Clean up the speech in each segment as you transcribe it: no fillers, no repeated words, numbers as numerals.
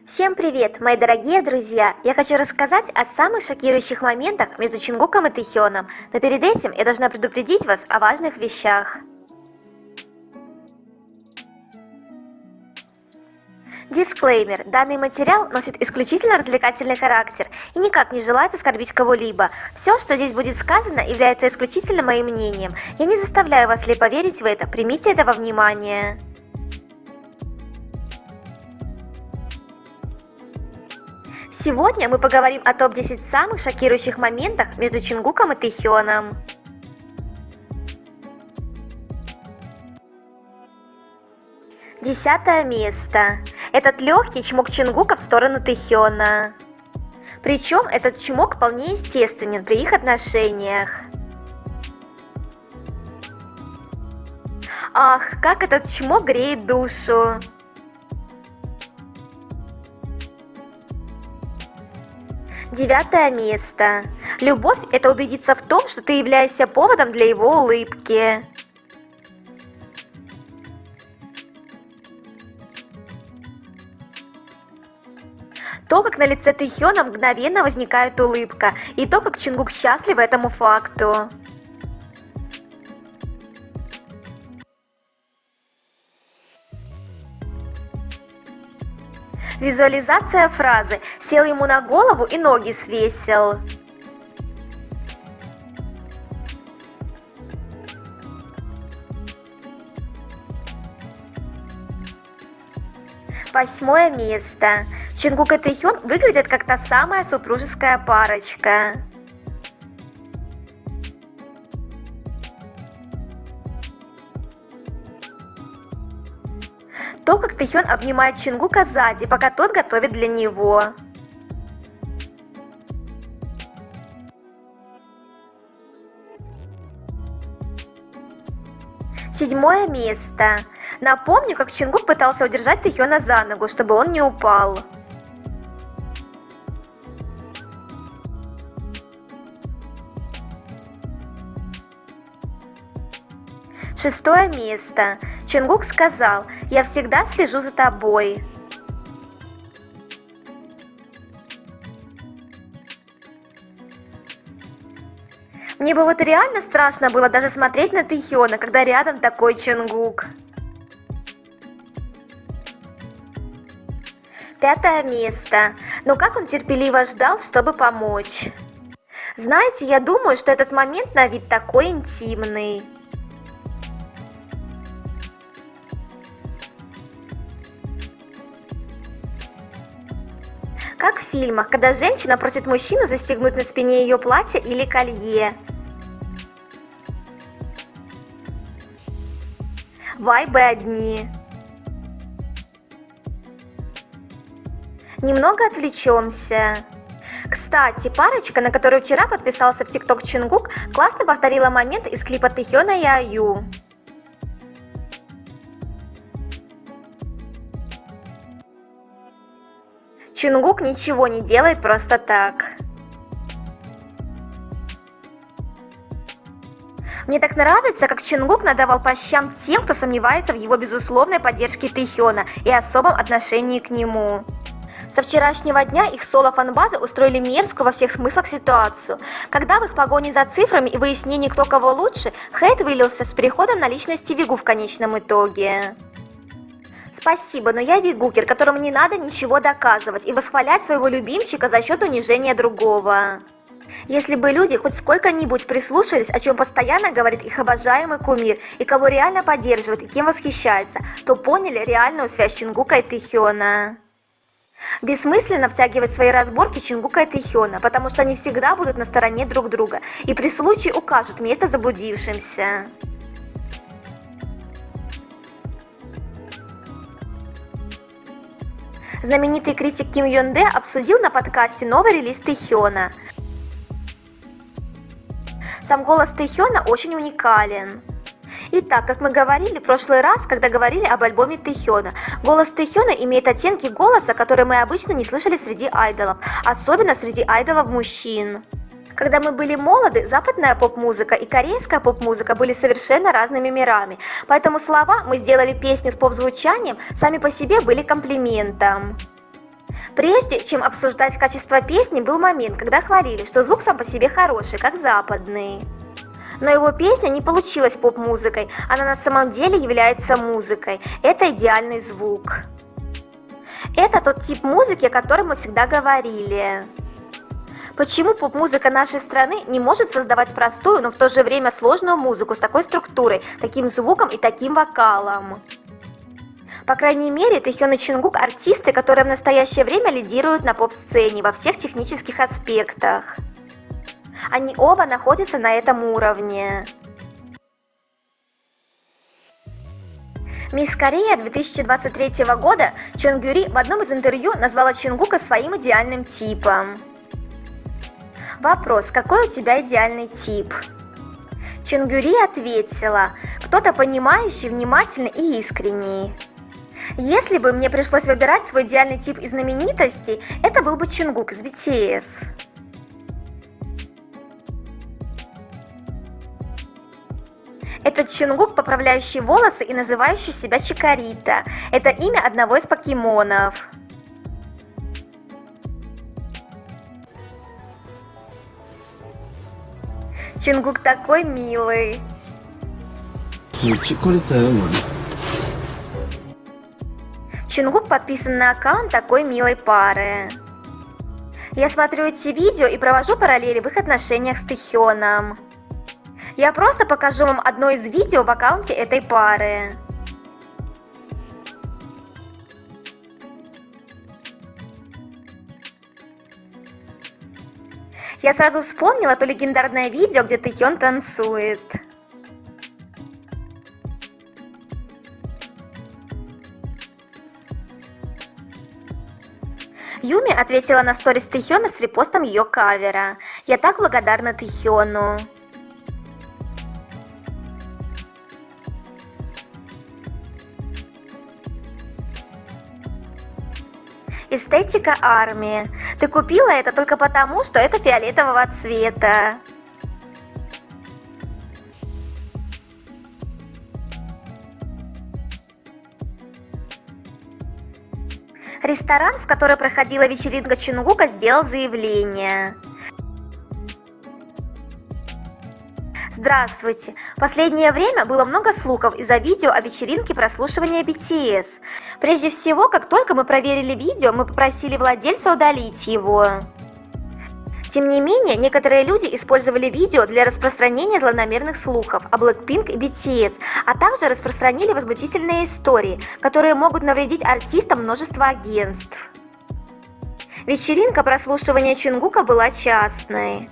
Всем привет, мои дорогие друзья! Я хочу рассказать о самых шокирующих моментах между Чингуком и Тэхёном, но перед этим я должна предупредить вас о важных вещах. Дисклеймер. Данный материал носит исключительно развлекательный характер и никак не желает оскорбить кого-либо. Все, что здесь будет сказано, является исключительно моим мнением. Я не заставляю вас слепо верить в это, примите это во внимание. Сегодня мы поговорим о топ-10 самых шокирующих моментах между Чингуком и Тэхёном. Десятое место. Этот легкий чмок Чингука в сторону Тэхёна. Причем этот чмок вполне естественен при их отношениях. Ах, как этот чмок греет душу. Девятое место. Любовь – это убедиться в том, что ты являешься поводом для его улыбки. То, как на лице Тэхёна мгновенно возникает улыбка, и то, как Чингук счастлив этому факту. Визуализация фразы «сел ему на голову и ноги свесил». Восьмое место. Чингук и Тэхён выглядят как та самая супружеская парочка. То, как Тэхён обнимает Чингука сзади, пока тот готовит для него. Седьмое место. Напомню, как Чингук пытался удержать Тэхёна за ногу, чтобы он не упал. Шестое место. Чингук сказал: «Я всегда слежу за тобой». Мне бы вот реально страшно было даже смотреть на Тэхёна, когда рядом такой Чингук. Пятое место. Но как он терпеливо ждал, чтобы помочь. Знаете, я думаю, что этот момент на вид такой интимный. Как в фильмах, когда женщина просит мужчину застегнуть на спине ее платье или колье. Вайбы одни. Немного отвлечемся. Кстати, парочка, на которую вчера подписался в ТикТок Чингук, классно повторила момент из клипа Тэхёна и Аю. Чингук ничего не делает просто так. Мне так нравится, как Чингук надавал по щам тем, кто сомневается в его безусловной поддержке Тэхёна и особом отношении к нему. Со вчерашнего дня их соло-фанбазы устроили мерзкую во всех смыслах ситуацию. Когда в их погоне за цифрами и выяснении, кто кого лучше, хейт вылился с переходом на личность Вигу в конечном итоге. Спасибо, но я вигукер, которому не надо ничего доказывать и восхвалять своего любимчика за счет унижения другого. Если бы люди хоть сколько-нибудь прислушались, о чем постоянно говорит их обожаемый кумир, и кого реально поддерживает и кем восхищается, то поняли реальную связь Чингука и Тэхёна. Бессмысленно втягивать в свои разборки Чингука и Тэхёна, потому что они всегда будут на стороне друг друга и при случае укажут место заблудившимся. Знаменитый критик Ким Йон Дэ обсудил на подкасте новый релиз Тэхёна. Сам голос Тэхёна очень уникален. Итак, как мы говорили в прошлый раз, когда говорили об альбоме Тэхёна, голос Тэхёна имеет оттенки голоса, которые мы обычно не слышали среди айдолов, особенно среди айдолов мужчин. Когда мы были молоды, западная поп-музыка и корейская поп-музыка были совершенно разными мирами, поэтому слова «мы сделали песню с поп-звучанием» сами по себе были комплиментом. Прежде чем обсуждать качество песни, был момент, когда хвалили, что звук сам по себе хороший, как западный. Но его песня не получилась поп-музыкой, она на самом деле является музыкой. Это идеальный звук. Это тот тип музыки, о котором мы всегда говорили. Почему поп-музыка нашей страны не может создавать простую, но в то же время сложную музыку с такой структурой, таким звуком и таким вокалом? По крайней мере, Тэхён и Чунгук – артисты, которые в настоящее время лидируют на поп-сцене во всех технических аспектах. Они оба находятся на этом уровне. Мисс Корея 2023 года Чонгюри в одном из интервью назвала Чунгука своим идеальным типом. Вопрос: какой у тебя идеальный тип? Чонгюри ответила: кто-то понимающий, внимательный и искренний. Если бы мне пришлось выбирать свой идеальный тип из знаменитостей, это был бы Чунгук из BTS. Это Чунгук, поправляющий волосы и называющий себя Чикарита. Это имя одного из покемонов. Чунгук такой милый. Чунгук подписан на аккаунт такой милой пары. Я смотрю эти видео и провожу параллели в их отношениях с Тэхёном. Я просто покажу вам одно из видео в аккаунте этой пары. Я сразу вспомнила то легендарное видео, где Тэхён танцует. Юми ответила на сторис Тэхёна с репостом ее кавера. Я так благодарна Тэхёну. Эстетика армии. Ты купила это только потому, что это фиолетового цвета. Ресторан, в который проходила вечеринка Чунгука, сделал заявление. Здравствуйте! В последнее время было много слухов из-за видео о вечеринке прослушивания BTS. Прежде всего, как только мы проверили видео, мы попросили владельца удалить его. Тем не менее, некоторые люди использовали видео для распространения злонамеренных слухов о Blackpink и BTS, а также распространили возмутительные истории, которые могут навредить артистам множества агентств. Вечеринка прослушивания Чунгука была частной.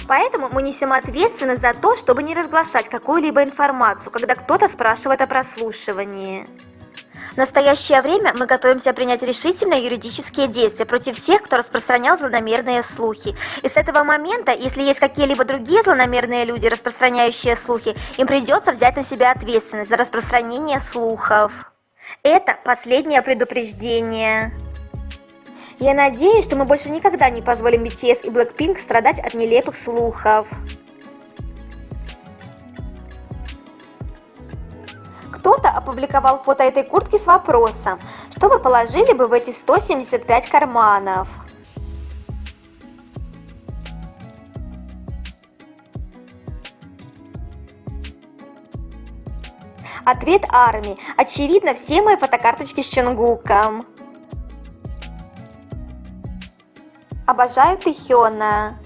Поэтому мы несем ответственность за то, чтобы не разглашать какую-либо информацию, когда кто-то спрашивает о прослушивании. В настоящее время мы готовимся принять решительные юридические действия против всех, кто распространял злонамеренные слухи. И с этого момента, если есть какие-либо другие злонамеренные люди, распространяющие слухи, им придется взять на себя ответственность за распространение слухов. Это последнее предупреждение. Я надеюсь, что мы больше никогда не позволим BTS и Blackpink страдать от нелепых слухов. Кто-то опубликовал фото этой куртки с вопросом: что вы положили бы в эти 175 карманов? Ответ армии: очевидно, все мои фотокарточки с Чунгуком. Обожаю Тэхёна.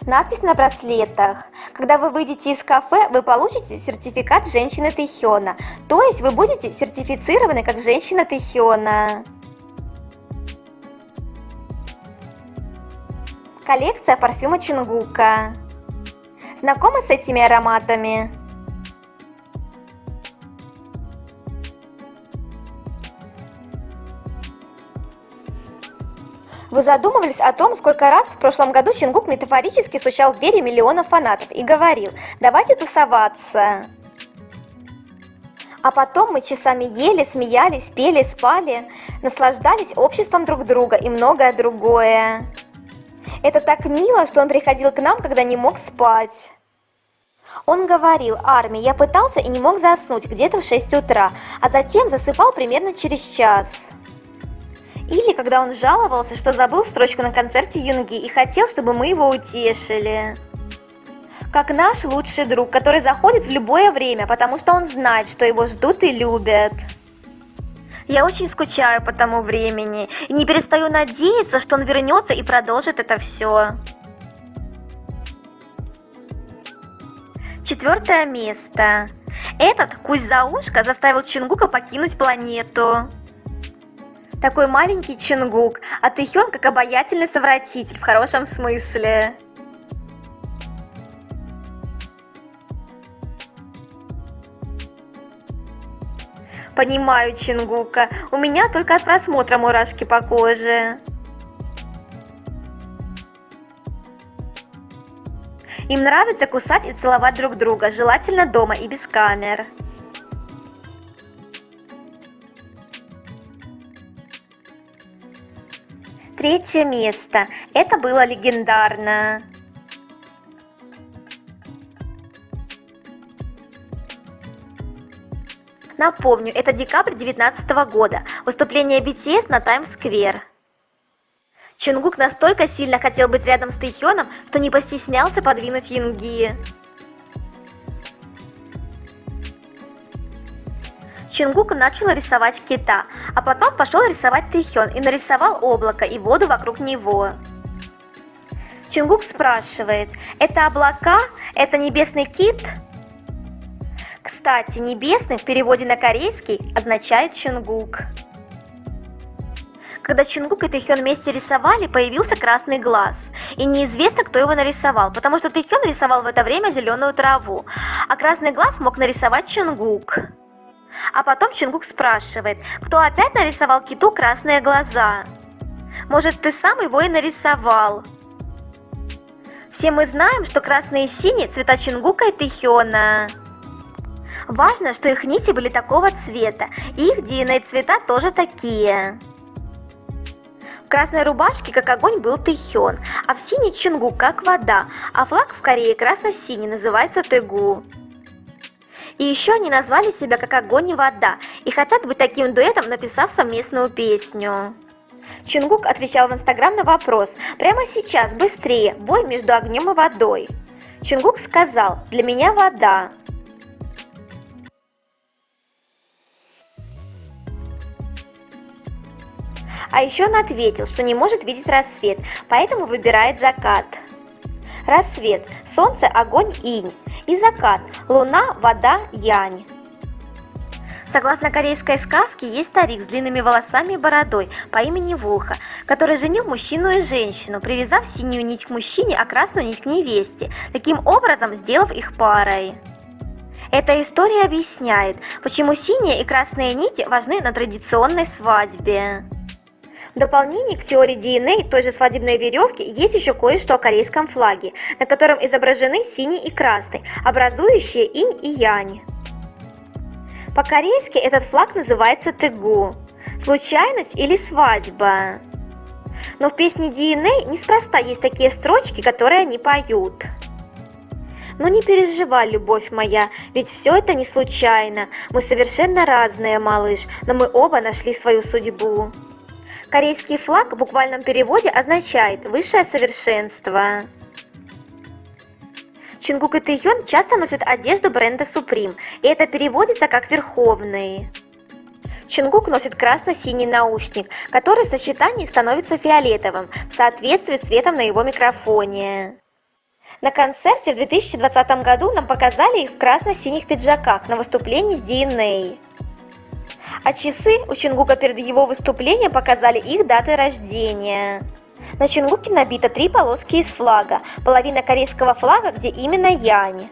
Надпись на браслетах: когда вы выйдете из кафе, вы получите сертификат женщины Тэхёна, то есть вы будете сертифицированы как женщина Тэхёна. Коллекция парфюма Чунгука. Знакомы с этими ароматами? Вы задумывались о том, сколько раз в прошлом году Чунгук метафорически стучал в двери миллионов фанатов и говорил: давайте тусоваться. А потом мы часами ели, смеялись, пели, спали, наслаждались обществом друг друга и многое другое. Это так мило, что он приходил к нам, когда не мог спать. Он говорил: армия, я пытался и не мог заснуть где-то в 6 утра, а затем засыпал примерно через час. Или когда он жаловался, что забыл строчку на концерте Юнги и хотел, чтобы мы его утешили. Как наш лучший друг, который заходит в любое время, потому что он знает, что его ждут и любят. Я очень скучаю по тому времени и не перестаю надеяться, что он вернется и продолжит это все. 4 место. Этот кусь за ушко заставил Чунгука покинуть планету. Такой маленький Чунгук, а Тэхён как обаятельный совратитель в хорошем смысле. Понимаю Чунгука, у меня только от просмотра мурашки по коже. Им нравится кусать и целовать друг друга, желательно дома и без камер. Третье место. Это было легендарно. Напомню, это декабрь 2019 года, выступление BTS на Таймс-сквер. Чунгук настолько сильно хотел быть рядом с Тэхёном, что не постеснялся подвинуть Юнги. Чунгук начал рисовать кита, а потом пошел рисовать Тэхён и нарисовал облако и воду вокруг него. Чунгук спрашивает: «Это облака? Это небесный кит?» Кстати, небесный в переводе на корейский означает Чунгук. Когда Чунгук и Тэхён вместе рисовали, появился красный глаз. И неизвестно, кто его нарисовал, потому что Тэхён рисовал в это время зеленую траву, а красный глаз мог нарисовать Чунгук. А потом Чунгук спрашивает: «Кто опять нарисовал киту красные глаза? Может, ты сам его и нарисовал?» Все мы знаем, что красный и синий цвета Чунгука и Тэхёна. Важно, что их нити были такого цвета, и их DNA цвета тоже такие. В красной рубашке как огонь был Тэхён, а в синей Чунгук как вода, а флаг в Корее красно-синий называется Тэгу. И еще они назвали себя как огонь и вода, и хотят быть таким дуэтом, написав совместную песню. Чунгук отвечал в Инстаграм на вопрос: «Прямо сейчас, быстрее, бой между огнем и водой». Чунгук сказал: «Для меня вода». А еще он ответил, что не может видеть рассвет, поэтому выбирает закат. Рассвет – солнце, огонь, инь. И закат – луна, вода, янь. Согласно корейской сказке, есть старик с длинными волосами и бородой по имени Вулха, который женил мужчину и женщину, привязав синюю нить к мужчине, а красную нить к невесте, таким образом сделав их парой. Эта история объясняет, почему синие и красные нити важны на традиционной свадьбе. В дополнение к теории DNA той же свадебной веревки есть еще кое-что о корейском флаге, на котором изображены синий и красный, образующие инь и янь. По-корейски этот флаг называется Тэгу – случайность или свадьба. Но в песне DNA неспроста есть такие строчки, которые они поют. Но не переживай, любовь моя, ведь все это не случайно. Мы совершенно разные, малыш, но мы оба нашли свою судьбу. Корейский флаг в буквальном переводе означает «высшее совершенство». Чунгук и Тэхён часто носят одежду бренда Supreme, и это переводится как «верховный». Чунгук носит красно-синий наушник, который в сочетании становится фиолетовым, в соответствии с цветом на его микрофоне. На концерте в 2020 году нам показали их в красно-синих пиджаках на выступлении с DNA. А часы у Чунгука перед его выступлением показали их даты рождения. На Чунгуке набито 3 полоски из флага, половина корейского флага, где именно янь.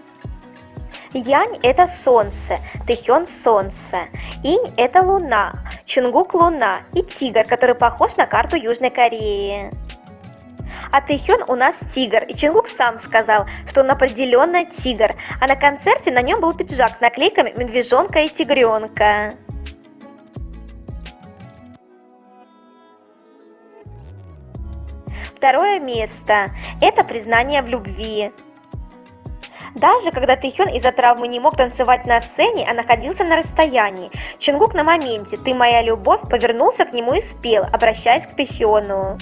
Янь – это солнце, Тэхён – солнце. Инь – это луна, Чунгук – луна и тигр, который похож на карту Южной Кореи. А Тэхён у нас тигр, и Чунгук сам сказал, что он определенно тигр, а на концерте на нем был пиджак с наклейками медвежонка и тигренка. Второе место – это признание в любви. Даже когда Тэхён из-за травмы не мог танцевать на сцене, а находился на расстоянии, Чунгук на моменте «Ты моя любовь» повернулся к нему и спел, обращаясь к Тэхёну.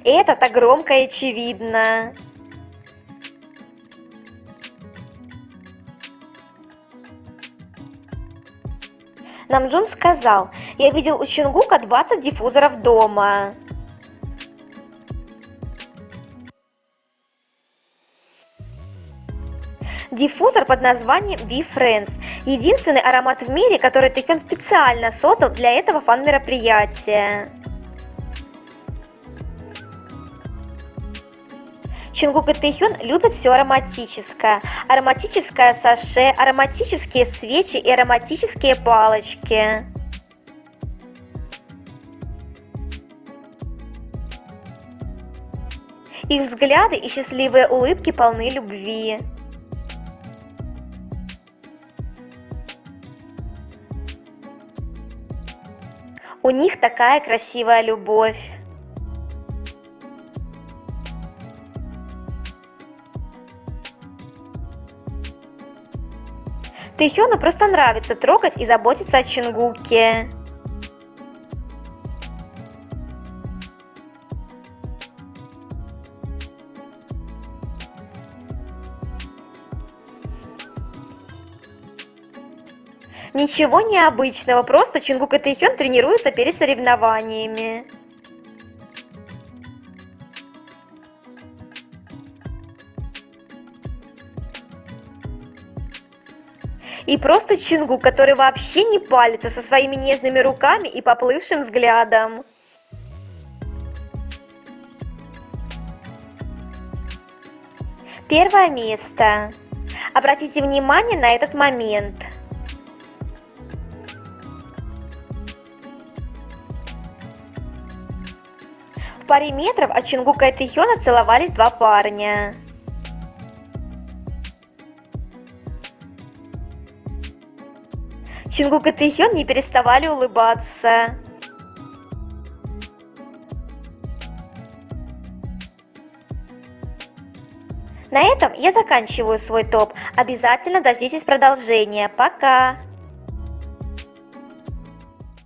Это-то громко и очевидно. Намджун сказал: «Я видел у Чунгука 20 диффузоров дома». Диффузор под названием V-Friends – единственный аромат в мире, который Тэхён специально создал для этого фан-мероприятия. Чунгук и Тэхён любят все ароматическое. Ароматическое саше, ароматические свечи и ароматические палочки. Их взгляды и счастливые улыбки полны любви. У них такая красивая любовь. Тэхёну просто нравится трогать и заботиться о Чунгуке. Ничего необычного, просто Чунгук и Тэхён тренируются перед соревнованиями. И просто Чунгук, который вообще не палится со своими нежными руками и поплывшим взглядом. Первое место. Обратите внимание на этот момент. В паре метров от Чунгука и Тэхёна целовались два парня. Чунгук и Тэхён не переставали улыбаться. На этом я заканчиваю свой топ. Обязательно дождитесь продолжения. Пока!